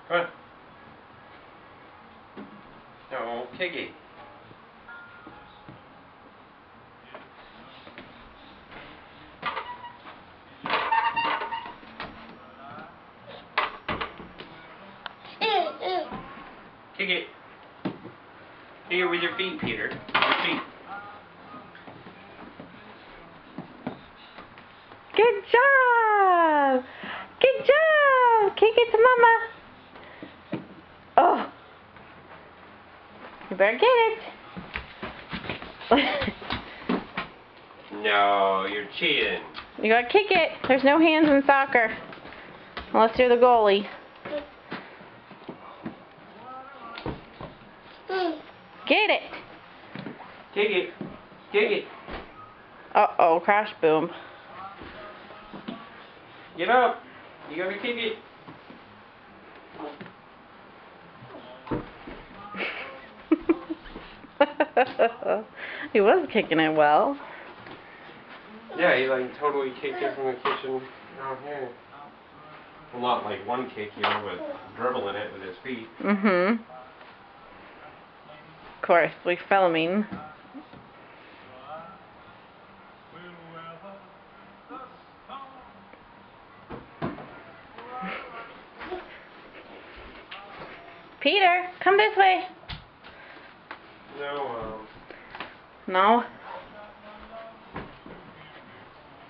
Come on. No, Kiki. Kick it. Kick it with your feet, Peter. Your feet. Good job! Good job! Kick it to Mama. Oh. You better get it. No, you're cheating. You gotta kick it. There's no hands in soccer. Unless you're the goalie. Get it! Kick it. Kick it. Uh-oh, crash boom. Get up. You gotta kick it. He was kicking it well. Yeah, he like totally kicked it from the kitchen down here. Well, not like one kick, but dribbling it with his feet. Mm-hmm. Of course, we're filming. Peter, come this way. No, No.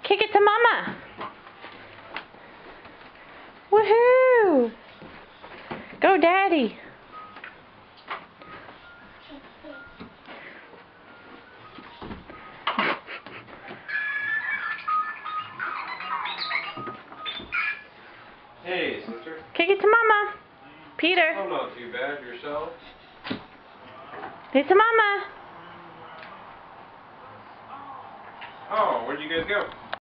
Kick it to Mama. Woohoo! Go, Daddy. Hey, sister. Kick it to Mama. Peter. Oh, not too bad. Yourself? Kick it to Mama. Oh, where'd you guys go?